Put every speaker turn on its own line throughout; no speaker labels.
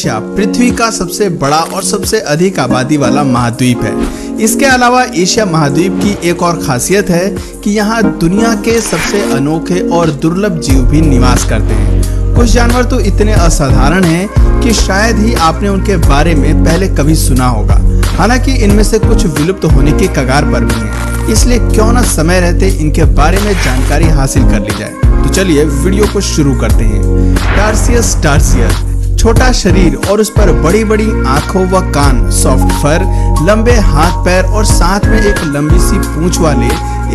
Asia पृथ्वी का सबसे बड़ा और सबसे अधिक आबादी वाला महाद्वीप है। इसके अलावा एशिया महाद्वीप की एक और खासियत है कि यहाँ दुनिया के सबसे अनोखे और दुर्लभ जीव भी निवास करते हैं। कुछ जानवर तो इतने असाधारण हैं कि शायद ही आपने उनके बारे में पहले कभी सुना होगा। हालांकि इनमें से कुछ विलुप्त होने की कगार पर भी हैं। इसलिए क्यों न समय रहते इनके बारे में जानकारी हासिल कर ली जाए। तो चलिए वीडियो को शुरू करते हैं। टार्सियस टार्सियर, छोटा शरीर और उस पर बड़ी बड़ी आंखों व कान, सॉफ्ट फर, लंबे हाथ पैर और साथ में एक लंबी सी पूंछ वाले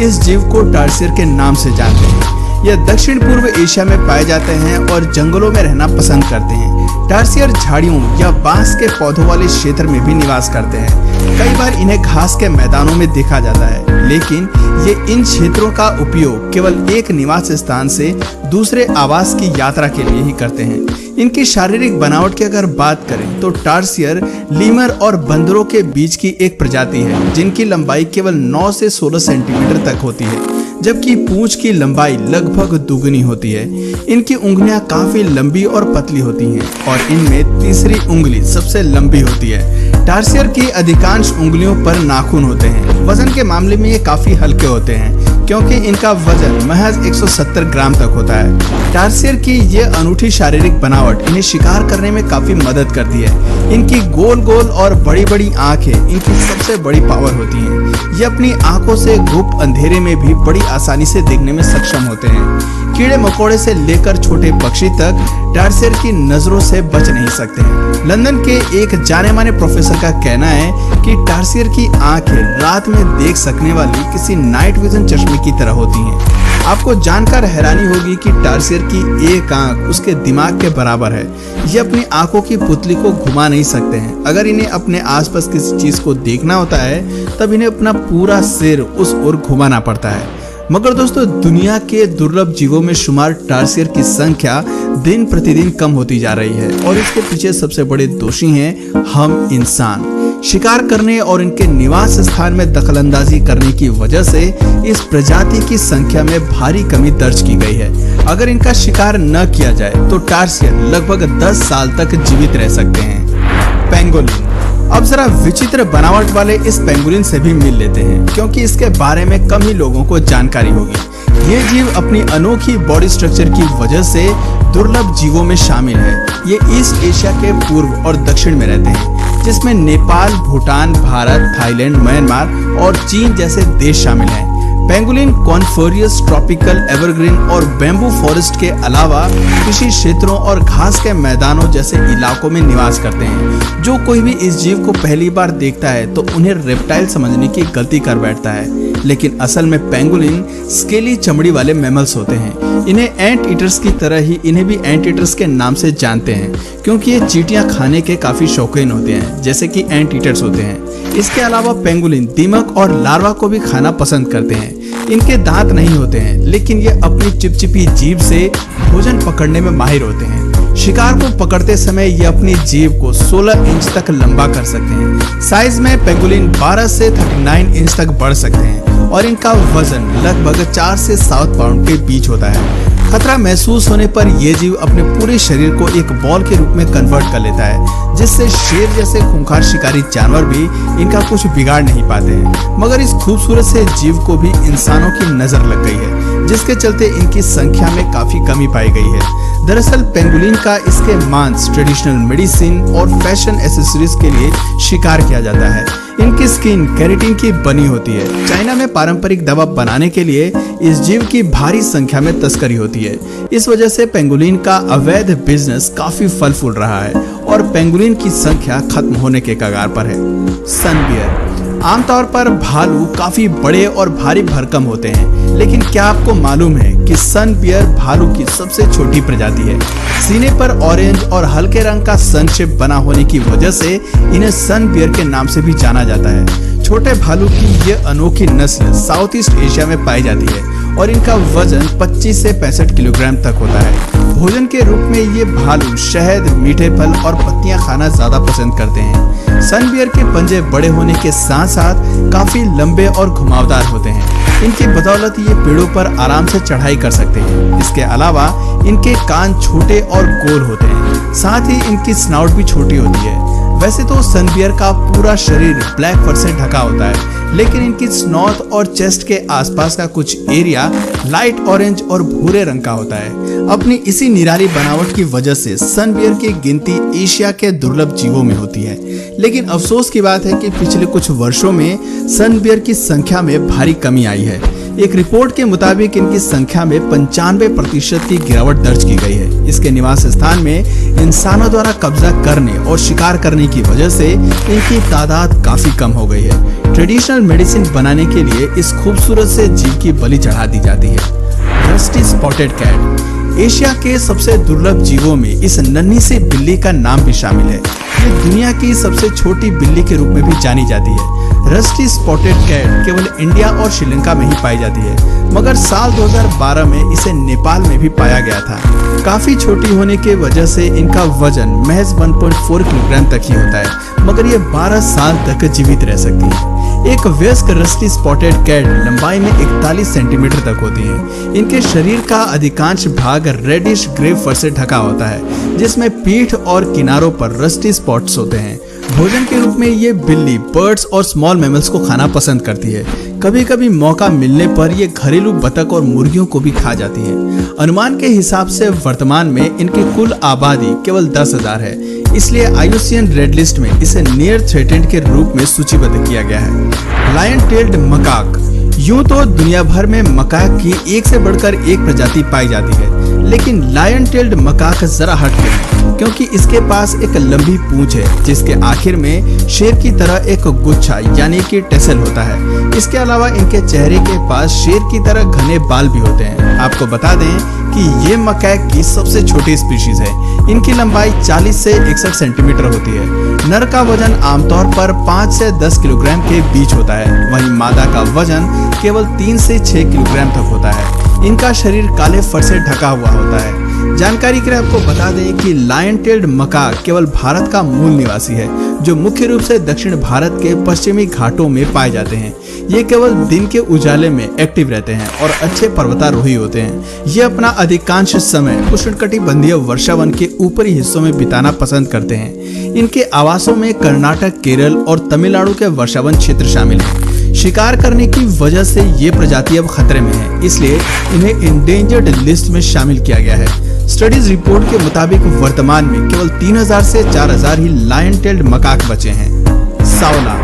इस जीव को टार्सियर के नाम से जानते हैं। यह दक्षिण पूर्व एशिया में पाए जाते हैं और जंगलों में रहना पसंद करते हैं। टार्सियर झाड़ियों या बांस के पौधों वाले क्षेत्र में भी निवास करते हैं। कई बार इन्हें घास के मैदानों में देखा जाता है, लेकिन ये इन क्षेत्रों का उपयोग केवल एक निवास स्थान से दूसरे आवास की यात्रा के लिए ही करते हैं। इनकी शारीरिक बनावट की अगर बात करें तो टार्सियर लीमर और बंदरों के बीच की एक प्रजाति है, जिनकी लंबाई केवल 9 से 16 सेंटीमीटर तक होती है, जबकि पूंछ की लंबाई लगभग दुगनी होती है। इनकी उंगलियां काफी लंबी और पतली होती हैं और इनमें तीसरी उंगली सबसे लंबी होती है। टार्सियर की अधिकांश उंगलियों पर नाखून होते हैं। वजन के मामले में ये काफी हल्के होते हैं क्योंकि इनका वजन महज 170 ग्राम तक होता है। टार्सियर की ये अनूठी शारीरिक बनावट इन्हें शिकार करने में काफी मदद करती है। इनकी गोल गोल और बड़ी बड़ी आंखें इनकी सबसे बड़ी पावर होती हैं। ये अपनी आंखों से गुप्त अंधेरे में भी बड़ी आसानी से देखने में सक्षम होते हैं। कीड़े मकोड़े से लेकर छोटे पक्षी तक टार्सियर की नजरों से बच नहीं सकते हैं। लंदन के एक जाने माने प्रोफेसर का कहना है कि टार्सियर की आंखें रात में देख सकने वाली किसी नाइट विजन चश्मे की तरह होती हैं। आपको जानकर हैरानी होगी कि टार्सियर की एक आंख उसके दिमाग के बराबर है। ये अपनी आंखों की पुतली को घुमा नहीं सकते हैं। अगर इन्हें अपने आसपास किसी चीज को देखना होता है तब इन्हें अपना पूरा सिर उस ओर घुमाना पड़ता है। मगर दोस्तों, दुनिया के दुर्लभ जीवों में शुमार टार्सियर की संख्या दिन प्रतिदिन कम होती जा रही है और इसके पीछे सबसे बड़े दोषी हैं हम इंसान। शिकार करने और इनके निवास स्थान में दखलंदाजी करने की वजह से इस प्रजाति की संख्या में भारी कमी दर्ज की गई है। अगर इनका शिकार न किया जाए तो टार्सियर लगभग 10 साल तक जीवित रह सकते हैं। पेंगोलिन, अब जरा विचित्र बनावट वाले इस पेंगुलिन से भी मिल लेते हैं क्योंकि इसके बारे में कम ही लोगों को जानकारी होगी। ये जीव अपनी अनोखी बॉडी स्ट्रक्चर की वजह से दुर्लभ जीवों में शामिल है। ये ईस्ट एशिया के पूर्व और दक्षिण में रहते हैं, जिसमें नेपाल, भूटान, भारत, थाईलैंड, म्यांमार और चीन जैसे देश शामिल हैं। पेंगुलिन कॉनिफेरस, ट्रॉपिकल, एवरग्रीन और बैम्बू फॉरेस्ट के अलावा कृषि क्षेत्रों और घास के मैदानों जैसे इलाकों में निवास करते हैं। जो कोई भी इस जीव को पहली बार देखता है तो उन्हें रेप्टाइल समझने की गलती कर बैठता है, लेकिन असल में पेंगुलिन स्केली चमड़ी वाले मैमल्स होते हैं। इन्हें एंट ईटर्स की तरह ही इन्हें भी एंट ईटर्स के नाम से जानते हैं क्योंकि ये चींटियां खाने के काफी शौकीन होते हैं, जैसे कि एंट ईटर्स होते हैं। इसके अलावा पेंगुलिन दीमक और लार्वा को भी खाना पसंद करते हैं। इनके दांत नहीं होते हैं, लेकिन ये अपनी चिपचिपी जीभ से भोजन पकड़ने में माहिर होते हैं। शिकार को पकड़ते समय ये अपनी जीभ को 16 इंच तक लंबा कर सकते हैं। साइज में पेंगुलिन 12 से 39 इंच तक बढ़ सकते हैं और इनका वजन लगभग 4 से 7 पाउंड के बीच होता है। खतरा महसूस होने पर यह जीव अपने पूरे शरीर को एक बॉल के रूप में कन्वर्ट कर लेता है, जिससे शेर जैसे खूंखार शिकारी जानवर भी इनका कुछ बिगाड़ नहीं पाते हैं। मगर इस खूबसूरत से जीव को भी इंसानों की नजर लग गई है, जिसके चलते इनकी संख्या में काफी कमी पाई गई है। दरअसल पेंगुलिन का इसके मांस, ट्रेडिशनल मेडिसिन और फैशन एसेसरीज के लिए शिकार किया जाता है। इनकी स्किन केराटिन की बनी होती है। चाइना में पारंपरिक दवा बनाने के लिए इस जीव की भारी संख्या में तस्करी होती है। इस वजह से पेंगुलिन का अवैध बिजनेस काफी फल फूल रहा है और पेंगुलिन की संख्या खत्म होने के कगार पर है। सन बियर, आमतौर पर भालू काफी बड़े और भारी भरकम होते हैं, लेकिन क्या आपको मालूम है कि सन बियर भालू की सबसे छोटी प्रजाति है। सीने पर ऑरेंज और हल्के रंग का सन शेप बना होने की वजह से इन्हें सन बियर के नाम से भी जाना जाता है। छोटे भालू की ये अनोखी नस्ल साउथ ईस्ट एशिया में पाई जाती है और इनका वजन 25 से 65 किलोग्राम तक होता है। भोजन के रूप में ये भालू शहद, मीठे फल और पत्तियां खाना ज्यादा पसंद करते हैं। सन बियर के पंजे बड़े होने के साथ साथ काफी लंबे और घुमावदार होते हैं। इनकी बदौलत ये पेड़ों पर आराम से चढ़ाई कर सकते हैं। इसके अलावा इनके कान छोटे और गोल होते हैं, साथ ही इनकी स्नाउट भी छोटी होती है। वैसे तो सन बियर का पूरा शरीर ब्लैक फर से ढका होता है, लेकिन इनकी स्नॉट और चेस्ट के आसपास का कुछ एरिया लाइट ऑरेंज और भूरे रंग का होता है। अपनी इसी निराली बनावट की वजह से सन बियर की गिनती एशिया के दुर्लभ जीवों में होती है। लेकिन अफसोस की बात है कि पिछले कुछ वर्षों में सन बियर की संख्या में भारी कमी आई है। एक रिपोर्ट के मुताबिक इनकी संख्या में 95% की गिरावट दर्ज की गई है। इसके निवास स्थान में इंसानों द्वारा कब्जा करने और शिकार करने की वजह से इनकी तादाद काफी कम हो गई है। ट्रेडिशनल मेडिसिन बनाने के लिए इस खूबसूरत से जीव की बलि चढ़ा दी जाती है। रस्टी स्पॉटेड कैट एशिया के सबसे दुर्लभ जीवों में इस नन्ही सी बिल्ली का नाम भी शामिल है। ये दुनिया की सबसे छोटी बिल्ली के रूप में भी जानी जाती है। रस्टी स्पॉटेड कैट केवल इंडिया और श्रीलंका में ही पाई जाती है, मगर साल 2012 में इसे नेपाल में भी पाया गया था। काफी छोटी होने की वजह से इनका वजन महज 1.4 किलोग्राम तक ही होता है, मगर ये 12 साल तक जीवित रह सकती है। एक वयस्क रस्टी स्पॉटेड कैट लंबाई में 41 सेंटीमीटर तक होती है। इनके शरीर का अधिकांश भाग रेडिश ग्रे फर से ढका होता है, जिसमें पीठ और किनारों पर रस्टी स्पॉट्स होते हैं। भोजन के रूप में ये बिल्ली बर्ड्स और स्मॉल मैमल्स को खाना पसंद करती है। कभी कभी मौका मिलने पर ये घरेलू बतख और मुर्गियों को भी खा जाती है। अनुमान के हिसाब से वर्तमान में इनकी कुल आबादी केवल 10,000 है, इसलिए IUCN रेड लिस्ट में इसे नियर थ्रेटेंड के रूप में सूचीबद्ध किया गया है। लायन टेल्ड मकाक यूं तो दुनिया भर में मकाक की एक से बढ़कर एक प्रजाति पाई जाती है, लेकिन लायन टेल्ड मकाक जरा हटके है, क्योंकि इसके पास एक लंबी पूंछ है जिसके आखिर में शेर की तरह एक गुच्छा यानी कि टेसल होता है। इसके अलावा इनके चेहरे के पास शेर की तरह घने बाल भी होते हैं। आपको बता दें कि ये मकाक की सबसे छोटी स्पीशीज है। इनकी लंबाई 40 से 61 सेंटीमीटर होती है। नर का वजन आमतौर पर 5 से 10 किलोग्राम के बीच होता है, वहीं मादा का वजन केवल 3 से 6 किलोग्राम तक होता है। इनका शरीर काले फर से ढका हुआ होता है। जानकारी के लिए आपको बता दें कि लायन टेल्ड मकाक केवल भारत का मूल निवासी है, जो मुख्य रूप से दक्षिण भारत के पश्चिमी घाटों में पाए जाते हैं। ये केवल दिन के उजाले में एक्टिव रहते हैं और अच्छे पर्वतारोही होते हैं। ये अपना अधिकांश समय उष्णकटिबंधीय वर्षावन के ऊपरी हिस्सों में बिताना पसंद करते हैं। इनके आवासों में कर्नाटक, केरल और तमिलनाडु के वर्षावन क्षेत्र शामिल हैं। शिकार करने की वजह से ये प्रजाति अब खतरे में है, इसलिए इन्हें इंडेंजर्ड लिस्ट में शामिल किया गया है। स्टडीज रिपोर्ट के मुताबिक वर्तमान में केवल 3000 से 4000 ही लायन टेल्ड मकाक बचे हैं। सावला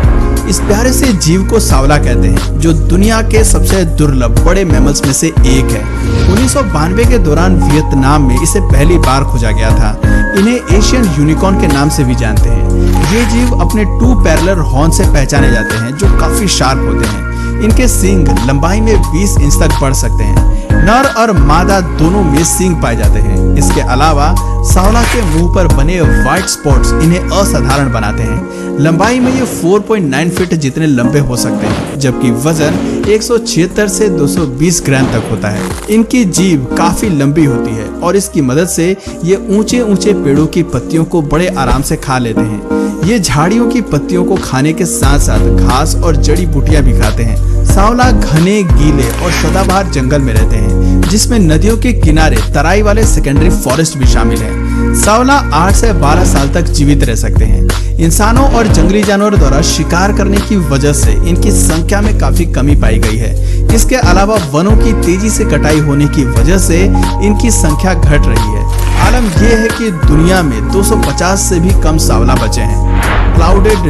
इस प्यारे से जीव को सावला कहते हैं, जो दुनिया के सबसे दुर्लभ बड़े मैमल्स में से एक है। 1992 के दौरान वियतनाम में इसे पहली बार खोजा गया था। इन्हें एशियन यूनिकॉर्न के नाम से भी जानते हैं। ये जीव अपने 2 पैरेलल हॉर्न से पहचाने जाते हैं, जो काफी शार्प होते हैं। इनके सींग लंबाई में 20 इंच तक बढ़ सकते हैं। नर और मादा दोनों में सींग पाए जाते हैं। इसके अलावा सावला के मुंह पर बने व्हाइट स्पॉट्स इन्हें असाधारण बनाते हैं। लंबाई में ये 4.9 फीट जितने लंबे हो सकते हैं, जबकि वजन 176 से 220 ग्राम तक होता है। इनकी जीभ काफी लंबी होती है और इसकी मदद से ये ऊंचे ऊंचे पेड़ों की पत्तियों को बड़े आराम से खा लेते हैं। ये झाड़ियों की पत्तियों को खाने के साथ साथ घास और जड़ी बूटियां भी खाते हैं। सावला घने, गीले और सदाबहार जंगल में रहते हैं, जिसमें नदियों के किनारे तराई वाले सेकेंडरी फॉरेस्ट भी शामिल है। सावला 8 से 12 साल तक जीवित रह सकते हैं। इंसानों और जंगली जानवरों द्वारा शिकार करने की वजह से इनकी संख्या में काफी कमी पाई गई है। इसके अलावा वनों की तेजी से कटाई होने की वजह से इनकी संख्या घट रही है। आलम यह है कि दुनिया में 250 से भी कम सावला बचे हैं। क्लाउडेड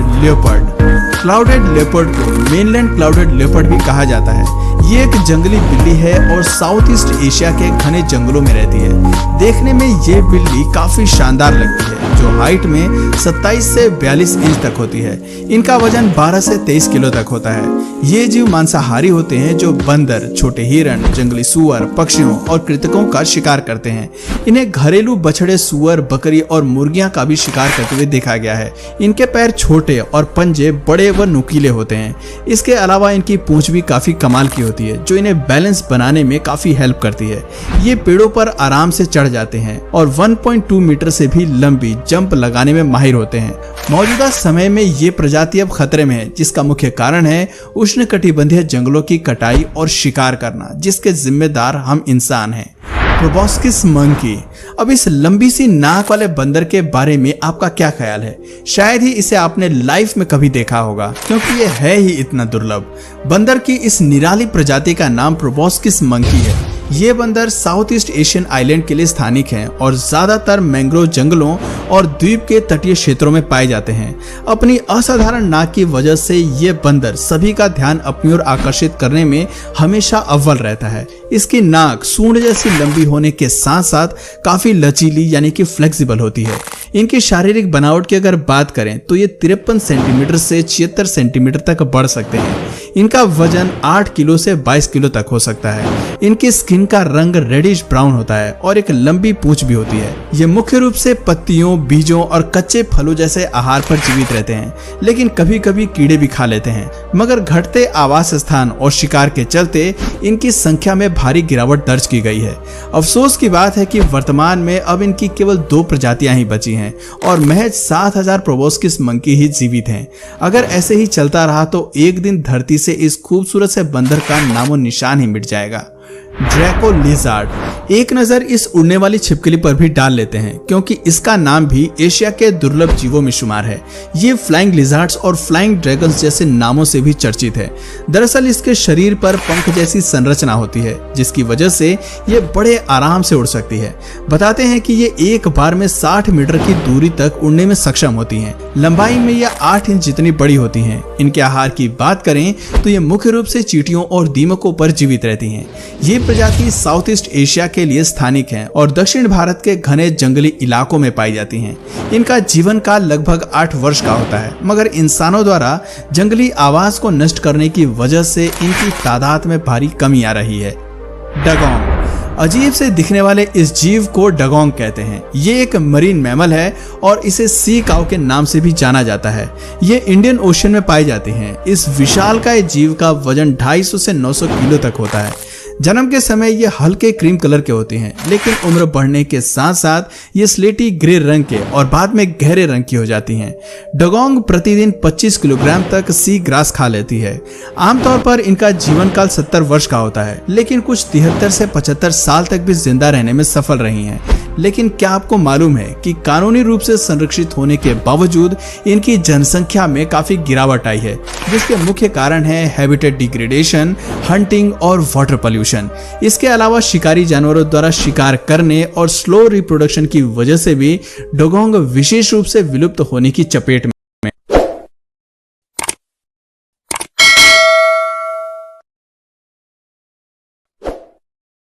लेपर्ड को मेनलैंड क्लाउडेड लेपर्ड भी कहा जाता है। ये एक जंगली बिल्ली है और साउथ ईस्ट एशिया के घने जंगलों में रहती है। देखने में ये बिल्ली काफी शानदार लगती है, जो हाइट में 27 से 42 इंच तक होती है। इनका वजन 12 से 23 किलो तक होता है। ये जीव मांसाहारी होते हैं, जो बंदर, छोटे हिरण, जंगली सुअर, पक्षियों और कृंतकों का शिकार करते हैं। इन्हें घरेलू बछड़े, सुअर, बकरी और मुर्गियां का भी शिकार करते हुए देखा गया है। इनके पैर छोटे और पंजे बड़े व नुकीले होते हैं। इसके अलावा इनकी पूंछ भी काफी कमाल की होती है, जो इन्हें बैलेंस बनाने में काफी हेल्प करती है। ये पेड़ों पर आराम से चढ़ जाते हैं और 1.2 मीटर से भी लंबी जंप लगाने में माहिर होते हैं। मौजूदा समय में ये प्रजाति अब खतरे में है, जिसका मुख्य कारण है उष्णकटिबंधीय जंगलों की कटाई और शिकार करना, जिसके जिम्मेदार हम इंसान हैं। Proboscis monkey. अब इस लंबी सी नाक वाले बंदर के बारे में आपका क्या ख्याल है? शायद ही इसे आपने लाइफ में कभी देखा होगा, क्योंकि ये है ही इतना दुर्लभ। बंदर की इस निराली प्रजाति का नाम प्रोबोस्किस मंकी है। ये बंदर साउथ ईस्ट एशियन आइलैंड के लिए स्थानिक हैं और ज्यादातर मैंग्रोव जंगलों और द्वीप के तटीय क्षेत्रों में पाए जाते हैं। अपनी असाधारण नाक की वजह से ये बंदर सभी का ध्यान अपनी ओर आकर्षित करने में हमेशा अव्वल रहता है। इसकी नाक सूंड जैसी लंबी होने के साथ साथ काफी लचीली यानी कि फ्लेक्सिबल होती है। इनकी शारीरिक बनावट की अगर बात करें तो ये 53 सेंटीमीटर से 76 सेंटीमीटर तक बढ़ सकते हैं। इनका वजन 8 किलो से 22 किलो तक हो सकता है। इनकी स्किन का रंग रेडिश ब्राउन होता है और एक लंबी पूंछ भी होती है। ये मुख्य रूप से पत्तियों, बीजों और कच्चे फलों जैसे आहार पर जीवित रहते हैं, लेकिन कभी कभी कीड़े भी खा लेते हैं। मगर घटते आवास स्थान और शिकार के चलते इनकी संख्या में भारी गिरावट दर्ज की गई है। अफसोस की बात है कि वर्तमान में अब इनकी केवल 2 प्रजातियां ही बची हैं और महज 7000 प्रोबोस्किस मंकी ही जीवित हैं। अगर ऐसे ही चलता रहा तो एक दिन धरती से इस खूबसूरत से बंदर का नामो निशान ही मिट जाएगा। Draco lizard. एक नजर इस उड़ने वाली छिपकली पर भी डाल लेते हैं, क्योंकि इसका नाम भी एशिया के दुर्लभ जीवों में शुमार है। ये फ्लाइंग लिजार्ड्स और फ्लाइंग ड्रैगन्स जैसे नामों से भी चर्चित है। दरअसल इसके शरीर पर पंख जैसी संरचना होती है, जिसकी वजह से ये बड़े आराम से उड़ सकती है। बताते हैं कि ये एक बार में 60 मीटर की दूरी तक उड़ने में सक्षम होती हैं। लंबाई में ये 8 इंच जितनी बड़ी होती हैं। इनके आहार की बात करें तो ये मुख्य रूप से चींटियों और दीमकों पर जीवित रहती हैं। ये प्रजाति साउथ ईस्ट एशिया के लिए स्थानिक है और दक्षिण भारत के घने जंगली इलाकों में पाई जाती हैं। इनका जीवन काल लगभग 8 वर्ष का होता है, मगर इंसानों द्वारा जंगली आवास को नष्ट करने की वजह से इनकी तादाद में भारी कमी आ रही है। डगोंग। अजीब से दिखने वाले इस जीव को डगोंग कहते हैं। ये एक मरीन मैमल है और इसे सी काउ के नाम से भी जाना जाता है। ये इंडियन ओशन में पाई जाती हैं। इस विशालकाय जीव का वजन 250 से 900 किलो तक होता है। जन्म के समय ये हल्के क्रीम कलर के होते हैं, लेकिन उम्र बढ़ने के साथ साथ ये स्लेटी ग्रे रंग के और बाद में गहरे रंग की हो जाती हैं। डगोंग प्रतिदिन 25 किलोग्राम तक सी ग्रास खा लेती है। आमतौर पर इनका जीवन काल 70 वर्ष का होता है, लेकिन कुछ 73 से 75 साल तक भी जिंदा रहने में सफल रही हैं। लेकिन क्या आपको मालूम है कि कानूनी रूप से संरक्षित होने के बावजूद इनकी जनसंख्या में काफी गिरावट आई है, जिसके मुख्य कारण है हैबिटेट डिग्रेडेशन, हंटिंग और वाटर पोल्यूशन। इसके अलावा शिकारी जानवरों द्वारा शिकार करने और स्लो रिप्रोडक्शन की वजह से भी डगोंग विशेष रूप से विलुप्त होने की चपेट में